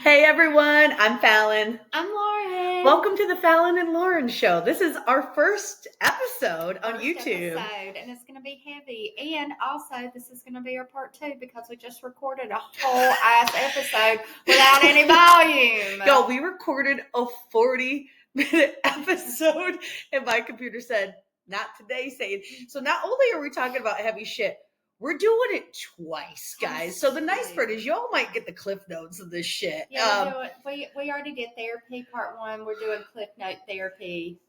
Hey everyone, I'm Falon. I'm Lauren. Welcome to the Falon and Lauren Show. This is our first episode on YouTube. And it's going to be heavy. And also, this is going to be our part 2 because we just recorded a whole ass episode without any volume. Yo, we recorded a 40-minute episode and my computer said, not today, Sage. So not only are we talking about heavy shit, we're doing it twice, guys. So the nice part is y'all might get the cliff notes of this shit. Yeah, we already did therapy part 1. We're doing cliff note therapy.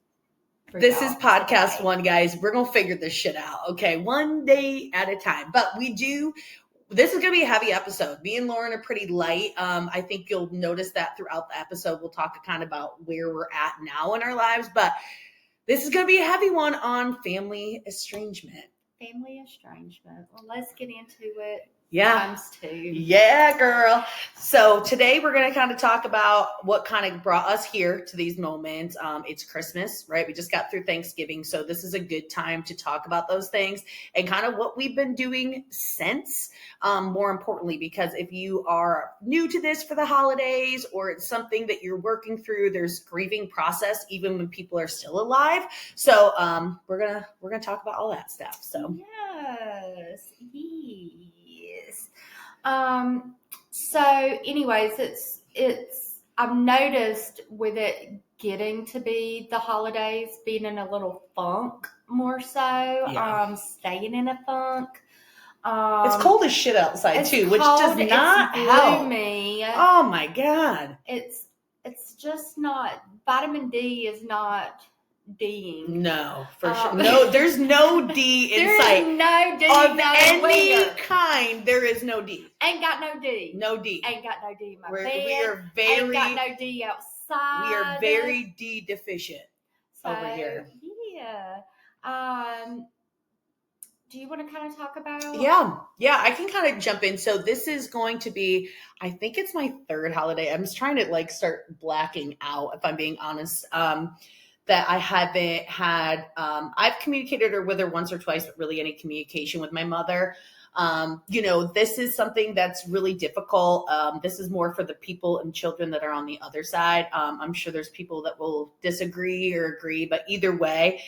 This is podcast 1, guys. We're going to figure this shit out, okay? One day at a time. But this is going to be a heavy episode. Me and Lauren are pretty light. I think you'll notice that throughout the episode. We'll talk kind of about where we're at now in our lives. But this is going to be a heavy one on family estrangement. Family estrangement. Well, let's get into it. Yeah. Times 2. Yeah, girl. So today we're going to kind of talk about what kind of brought us here to these moments. It's Christmas, right? We just got through Thanksgiving. So this is a good time to talk about those things and kind of what we've been doing since. More importantly, because if you are new to this for the holidays or it's something that you're working through, there's grieving process even when people are still alive. So we're gonna talk about all that stuff. So yes. So anyways, it's I've noticed with it getting to be the holidays, being in a little funk more so, staying in a funk. It's cold as shit outside too, which does not help me. Oh my God. It's just not, vitamin D is not D'ing. No, for sure. No, there's no D in sight. There's no D of any kind. There is no D. Ain't got no D. No D. Ain't got no D in my bed. Ain't got no D outside. We are very D deficient over here. Yeah. Do you want to kind of talk about? Yeah, I can kind of jump in. So this is going to be, I think it's my third holiday. I'm just trying to start blacking out, if I'm being honest. That I haven't had, I've communicated with her once or twice, but really any communication with my mother. This is something that's really difficult. This is more for the people and children that are on the other side. I'm sure there's people that will disagree or agree, but either way,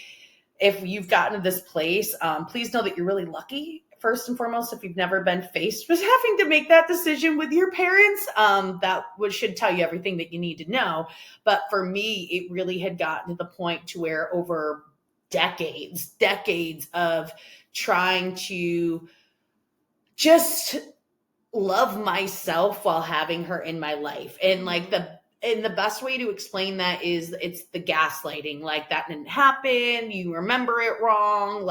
if you've gotten to this place, please know that you're really lucky. First and foremost, if you've never been faced with having to make that decision with your parents, that should tell you everything that you need to know. But for me, it really had gotten to the point to where over decades of trying to just love myself while having her in my life. And the best way to explain that is it's the gaslighting. That didn't happen. You remember it wrong.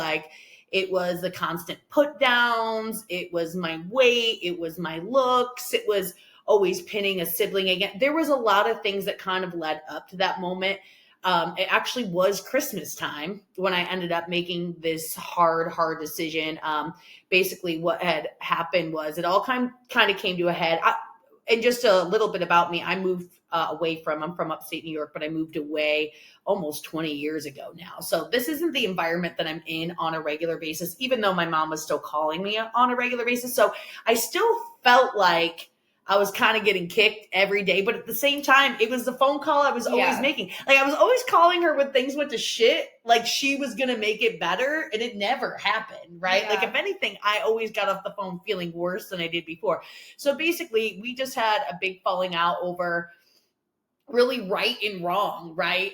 It was the constant put downs. It was my weight. It was my looks. It was always pinning a sibling again. There was a lot of things that kind of led up to that moment. It actually was Christmas time when I ended up making this hard decision. Basically what had happened was it all kind of came to a head. And just a little bit about me, I moved I'm from upstate New York, but I moved away almost 20 years ago now. So this isn't the environment that I'm in on a regular basis, even though my mom was still calling me on a regular basis. So I still felt like I was kind of getting kicked every day. But at the same time, it was the phone call I was always making. I was always calling her when things went to shit, like she was going to make it better. And it never happened, right? Yeah. If anything, I always got off the phone feeling worse than I did before. So basically, we just had a big falling out over really right and wrong, right?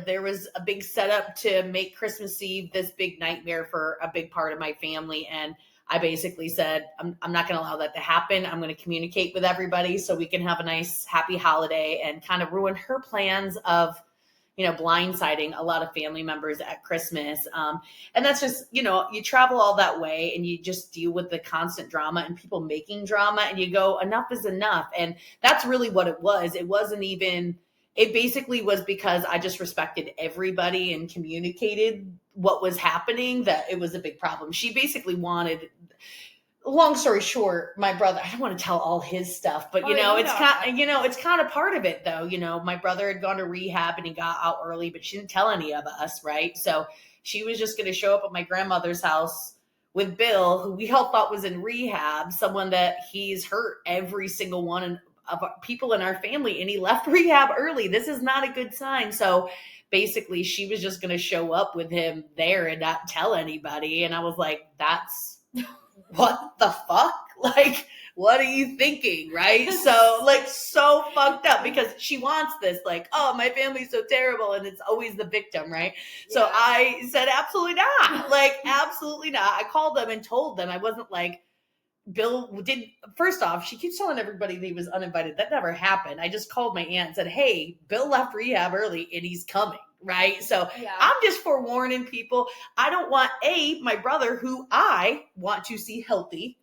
There was a big setup to make Christmas Eve this big nightmare for a big part of my family. And I basically said, I'm not going to allow that to happen. I'm going to communicate with everybody so we can have a nice, happy holiday, and kind of ruin her plans of, blindsiding a lot of family members at Christmas. And that's just, you travel all that way and you just deal with the constant drama and people making drama, and you go, enough is enough. And that's really what it was. It wasn't even, it basically was because I just respected everybody and communicated what was happening, that it was a big problem. She basically wanted, long story short, my brother, I don't want to tell all his stuff, but it's kind of part of it though. My brother had gone to rehab and he got out early, but she didn't tell any of us, right? So she was just going to show up at my grandmother's house with Bill, who we all thought was in rehab, someone that he's hurt every single one people in our family, and he left rehab early. This is not a good sign. So basically she was just going to show up with him there and not tell anybody. And I was like, that's what the fuck? Like, what are you thinking? Right? So like, so fucked up, because she wants this, like, oh, my family's so terrible, and it's always the victim, right? Yeah. So I said, absolutely not. Like, absolutely not. I called them and told them. I wasn't like, Bill did. First off, she keeps telling everybody that he was uninvited. That never happened. I just called my aunt and said, hey, Bill left rehab early and he's coming. Right. So I'm just forewarning people. I don't want my brother, who I want to see healthy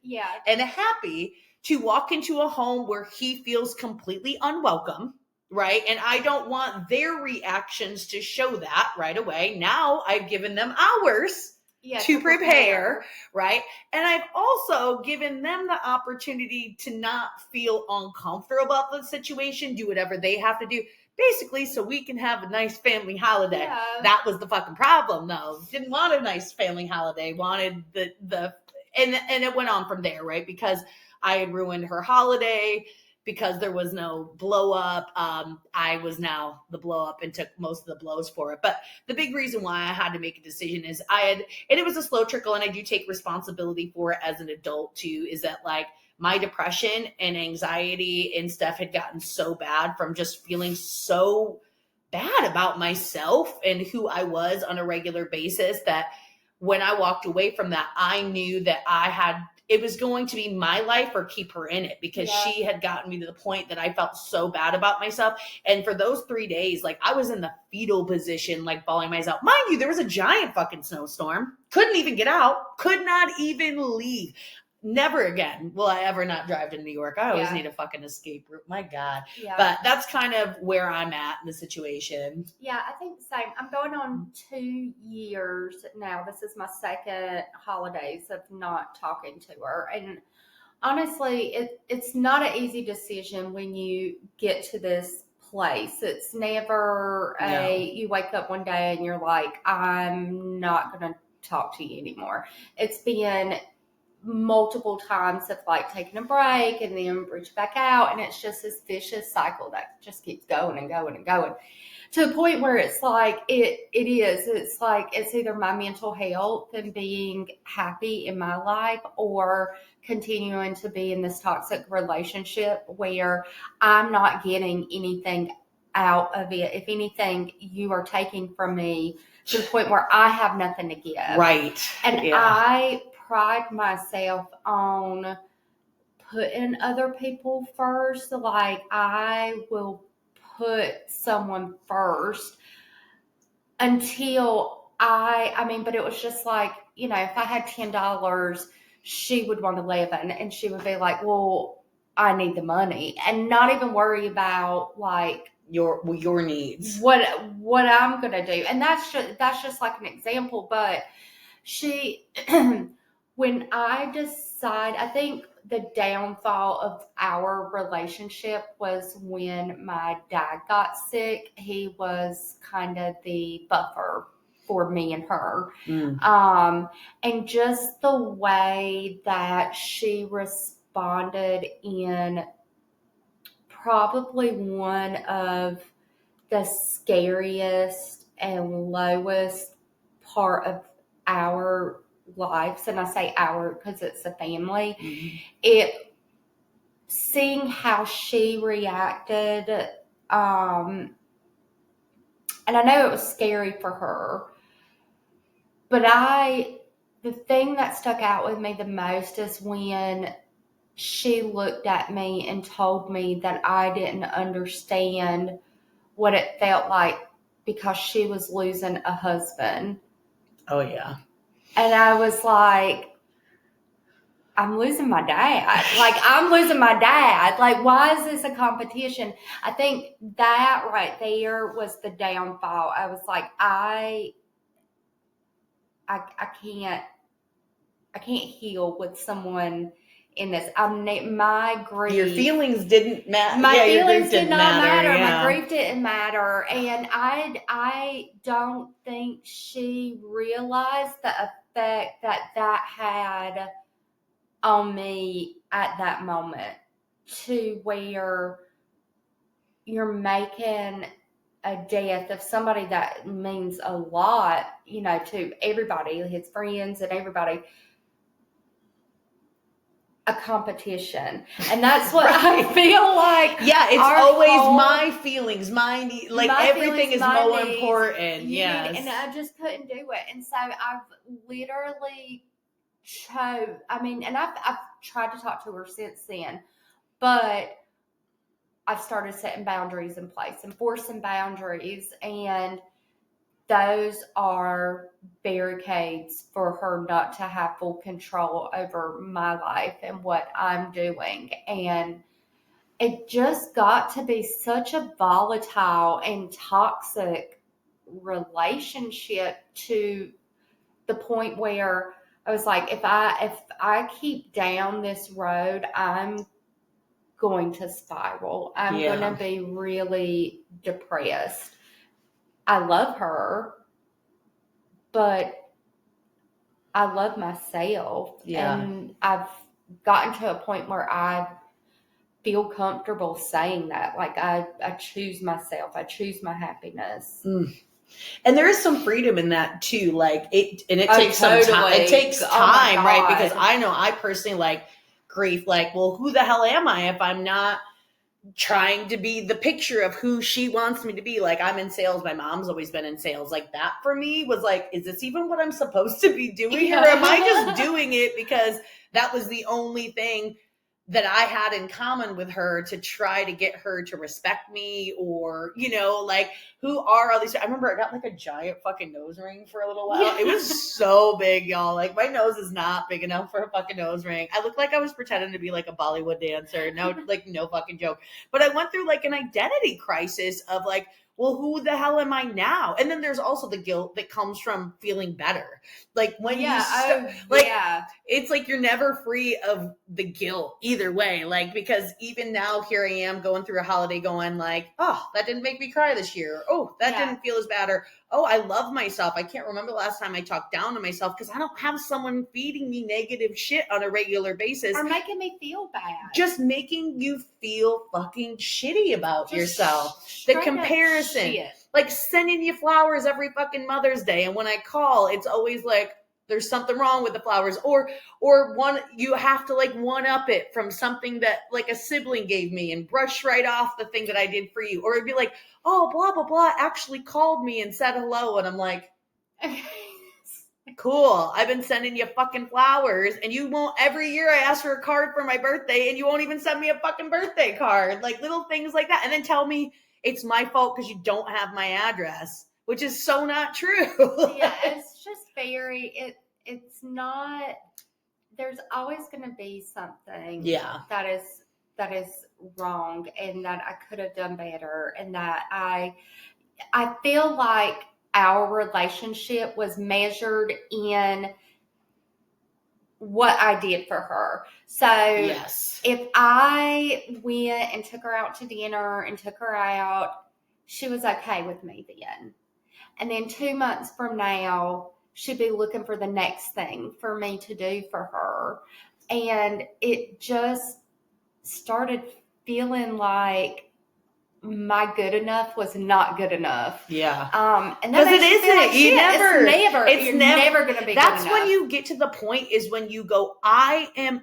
and happy, to walk into a home where he feels completely unwelcome. Right. And I don't want their reactions to show that right away. Now I've given them hours to prepare, right? And I've also given them the opportunity to not feel uncomfortable about the situation, do whatever they have to do, basically, so we can have a nice family holiday. Yeah. That was the fucking problem, though. Didn't want a nice family holiday, wanted and it went on from there, right? Because I had ruined her holiday, because there was no blow up. I was now the blow up and took most of the blows for it. But the big reason why I had to make a decision is and it was a slow trickle, and I do take responsibility for it as an adult too, is that like my depression and anxiety and stuff had gotten so bad from just feeling so bad about myself and who I was on a regular basis, that when I walked away from that, I knew that it was going to be my life or keep her in it, because she had gotten me to the point that I felt so bad about myself. And for those 3 days, like, I was in the fetal position, like bawling myself. Mind you, there was a giant fucking snowstorm. Couldn't even get out. Could not even leave. Never again will I ever not drive to New York. I always need a fucking escape route. My God. Yeah. But that's kind of where I'm at in the situation. Yeah, I think the same. I'm going on 2 years now. This is my second holidays of not talking to her. And honestly, it's not an easy decision when you get to this place. It's never you wake up one day and you're like, I'm not going to talk to you anymore. It's been multiple times of like taking a break and then reach back out, and it's just this vicious cycle that just keeps going and going and going, to the point where it's like it's like it's either my mental health and being happy in my life, or continuing to be in this toxic relationship where I'm not getting anything out of it. If anything, you are taking from me, to the point where I have nothing to give. Right. And I pride myself on putting other people first. Like, I will put someone first until but it was just like, if I had $10, she would want to live and she would be like, well, I need the money, and not even worry about like your needs, what I'm gonna do. And that's just like an example. But she when I think the downfall of our relationship was when my dad got sick. He was kind of the buffer for me and her. And just the way that she responded in probably one of the scariest and lowest part of our lives, and I say our because it's a family, seeing how she reacted, and I know it was scary for her, but the thing that stuck out with me the most is when she looked at me and told me that I didn't understand what it felt like because she was losing a husband. Oh, yeah. And I was like, I'm losing my dad. Like, I'm losing my dad. Like, why is this a competition? I think that right there was the downfall. I was like, I can't heal with someone in this. My grief. Your feelings didn't matter. My feelings did not matter. Yeah. My grief didn't matter. And I don't think she realized the effect that had on me at that moment. to where you're making a death of somebody that means a lot, to everybody, his friends and everybody, a competition. And that's what I feel like. Yeah, it's always my feelings, my need, like my everything feelings, is my more needs, important. Yes. And I just couldn't do it. And so I've literally and I've tried to talk to her since then, but I've started setting boundaries in place, enforcing boundaries, and those are barricades for her not to have full control over my life and what I'm doing. And it just got to be such a volatile and toxic relationship, to the point where I was like, if I keep down this road, I'm going to spiral. I'm going to be really depressed. I love her, but I love myself. Yeah. And I've gotten to a point where I feel comfortable saying that. Like, I choose myself. I choose my happiness. And there is some freedom in that too. Like it takes some time. It takes time, right? Because I know I personally like grief. Like, well, who the hell am I if I'm not trying to be the picture of who she wants me to be? Like, I'm in sales. My mom's always been in sales. Like, that for me was like, is this even what I'm supposed to be doing? Or am I just doing it because that was the only thing that I had in common with her to try to get her to respect me? Or, like, who are all these? I remember I got like a giant fucking nose ring for a little while. It was so big, y'all. Like, my nose is not big enough for a fucking nose ring. I looked like I was pretending to be like a Bollywood dancer. No, like, no fucking joke. But I went through like an identity crisis of like, well, who the hell am I now? And then there's also the guilt that comes from feeling better. Like, when it's like you're never free of the guilt either way. Like, because even now, here I am going through a holiday going like, oh, that didn't make me cry this year. Oh, that didn't feel as bad. Or, oh, I love myself. I can't remember the last time I talked down to myself because I don't have someone feeding me negative shit on a regular basis. Or making me feel bad. Just making you feel fucking shitty about yourself. The comparison. Like, sending you flowers every fucking Mother's Day. And when I call, it's always like, there's something wrong with the flowers, or one, you have to like one up it from something that like a sibling gave me and brush right off the thing that I did for you. Or it'd be like, oh, blah, blah, blah, actually called me and said hello. And I'm like, cool. I've been sending you fucking flowers, and you won't. Every year I ask for a card for my birthday and you won't even send me a fucking birthday card. Like, little things like that. And then tell me it's my fault because you don't have my address, which is so not true. Yeah, it's just it's not, there's always going to be something that is wrong, and that I could have done better, and that I feel like our relationship was measured in what I did for her. So if I went and took her out to dinner and took her out, she was okay with me then. And then 2 months from now, she'd be looking for the next thing for me to do for her. And it just started feeling like my good enough was not good enough. Yeah. And because it isn't. Like You're never going to be good enough. That's when you get to the point is when you go, I am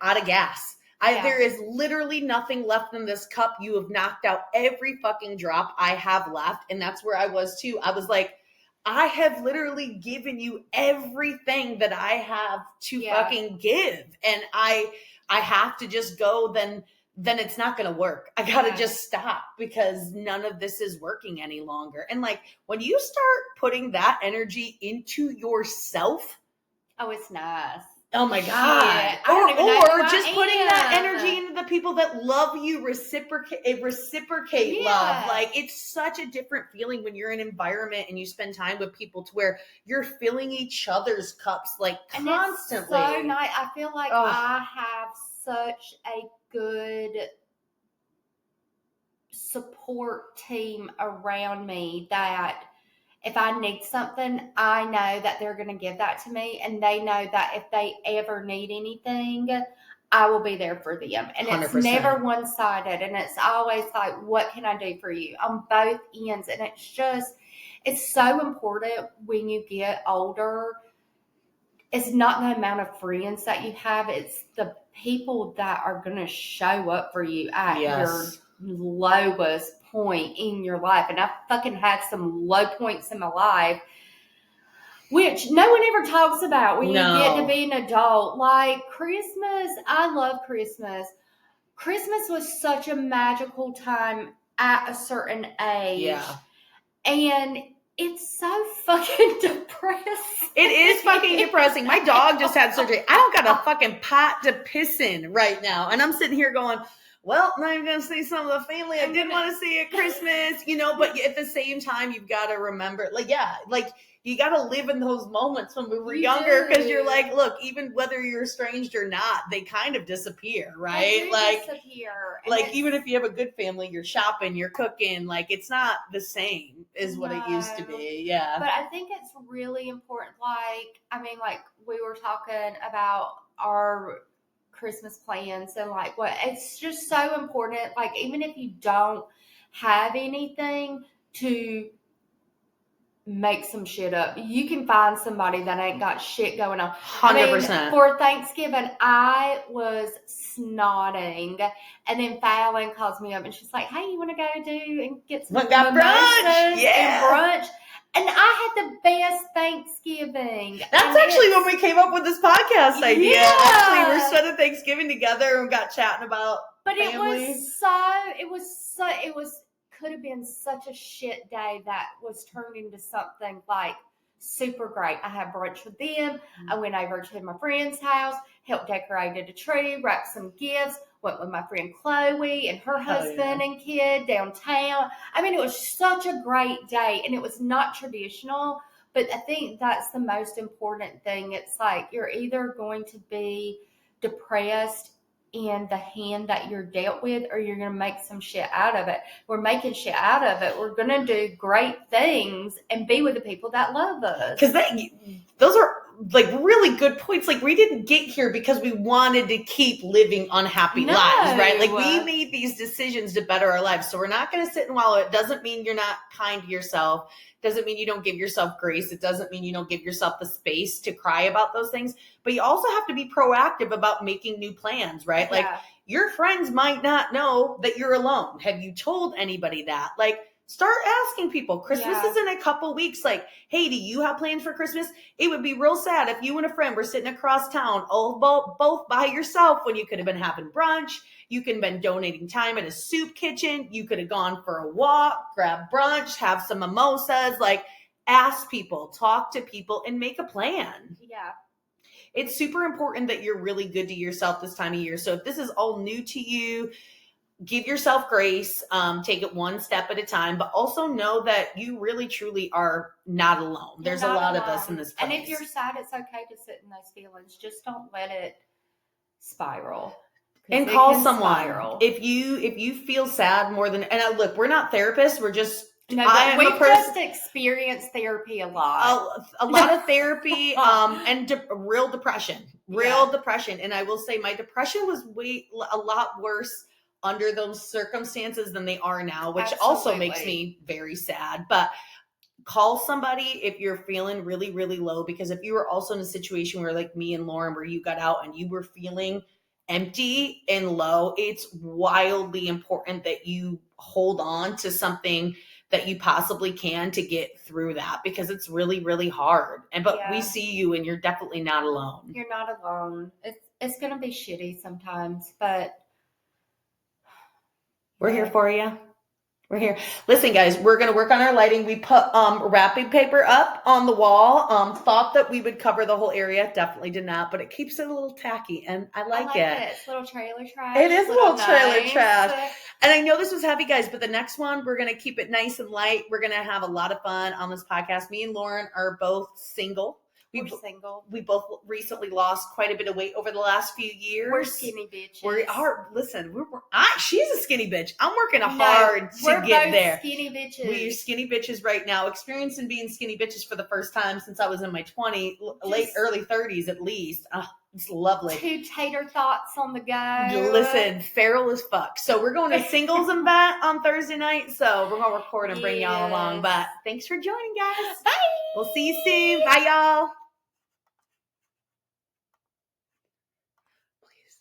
out of gas. There is literally nothing left in this cup. You have knocked out every fucking drop I have left. And that's where I was too. I was like, I have literally given you everything that I have to fucking give. And I have to just go, then it's not going to work. I got to just stop because none of this is working any longer. And like, when you start putting that energy into yourself. Oh, it's nice. Oh my God. Or just putting that energy into the people that love you, reciprocate love. Like, it's such a different feeling when you're in an environment and you spend time with people to where you're filling each other's cups like constantly. And it's so nice. I feel like I have such a good support team around me that if I need something, I know that they're going to give that to me. And they know that if they ever need anything, I will be there for them. And 100%. It's never one-sided. And it's always like, what can I do for you on both ends? And it's so important when you get older. It's not the amount of friends that you have. It's the people that are going to show up for you at your lowest point in your life. And I fucking had some low points in my life, which no one ever talks about when you get to be an adult. Like Christmas, I love Christmas. Christmas was such a magical time at a certain age. Yeah. And it's so fucking depressing. It is fucking depressing. My dog just had surgery. I don't got a fucking pot to piss in right now. And I'm sitting here going, well, now I'm going to see some of the family I didn't want to see at Christmas, but at the same time, you've got to remember, you got to live in those moments when we were younger, because you're like, look, even whether you're estranged or not, they kind of disappear, right? Disappear. Even if you have a good family, you're shopping, you're cooking, it's not the same as what it used to be. Yeah. But I think it's really important. We were talking about our Christmas plans and it's just so important. Even if you don't have anything, to make some shit up. You can find somebody that ain't got shit going on. 100%. For Thanksgiving, I was snotting, and then Falon calls me up, and she's like, "Hey, you want to go do and get some brunch? And brunch?" And I had the best Thanksgiving. That's actually when we came up with this podcast idea. Yeah. Actually, we spent Thanksgiving together and got chatting about family. It could have been such a shit day that was turned into something super great. I had brunch with them. I went over to my friend's house, helped decorate a tree, wrapped some gifts, went with my friend Chloe and her husband and kid downtown. It was such a great day, and it was not traditional, but I think that's the most important thing. It's you're either going to be depressed in the hand that you're dealt with, or you're going to make some shit out of it. We're making shit out of it. We're going to do great things and be with the people that love us. Because those are really good points. We didn't get here because we wanted to keep living unhappy lives, right? We made these decisions to better our lives. So we're not going to sit and wallow. It doesn't mean you're not kind to yourself. Doesn't mean you don't give yourself grace. It doesn't mean you don't give yourself the space to cry about those things. But you also have to be proactive about making new plans, right? Your friends might not know that you're alone. Have you told anybody that? Start asking people. Christmas is in a couple weeks. Hey, do you have plans for Christmas? It would be real sad if you and a friend were sitting across town, both by yourself, when you could have been having brunch. You could have been donating time at a soup kitchen. You could have gone for a walk, grab brunch, have some mimosas. Ask people, talk to people, and make a plan. Yeah. It's super important that you're really good to yourself this time of year. So if this is all new to you, give yourself grace, take it one step at a time, but also know that you really, truly are not alone. There's a lot of us in this place. And if you're sad, it's okay to sit in those feelings. Just don't let it spiral. And call someone. Spiral. If you feel sad more than, and look, we're not therapists. We're just, we've just experienced therapy a lot. A lot of therapy, and real depression. Depression. And I will say my depression was a lot worse under those circumstances than they are now, which also makes me very sad. But call somebody if you're feeling really, really low, because if you were also in a situation where, like me and Lauren, where you got out and you were feeling empty and low, it's wildly important that you hold on to something that you possibly can to get through that, because it's really, really hard. But we see you, and you're definitely not alone. You're not alone. It's going to be shitty sometimes, but we're here for you. We're here. Listen, guys, we're going to work on our lighting. We put wrapping paper up on the wall. Thought that we would cover the whole area. Definitely did not, but it keeps it a little tacky, and I like it. It's a little trailer trash. It is a little trailer trash. And I know this was heavy, guys, but the next one, we're going to keep it nice and light. We're going to have a lot of fun on this podcast. Me and Lauren are both single. We're single. We both recently lost quite a bit of weight over the last few years. We're skinny bitches. She's a skinny bitch. I'm working hard to get there. Skinny bitches. We're skinny bitches right now, experiencing being skinny bitches for the first time since I was in my early 30s at least. It's lovely. 2 tater thoughts on the go. Listen, feral as fuck. So we're going to Singles and Bet on Thursday night. So we're going to record and bring y'all along. But thanks for joining, guys. Bye. We'll see you soon. Bye, y'all.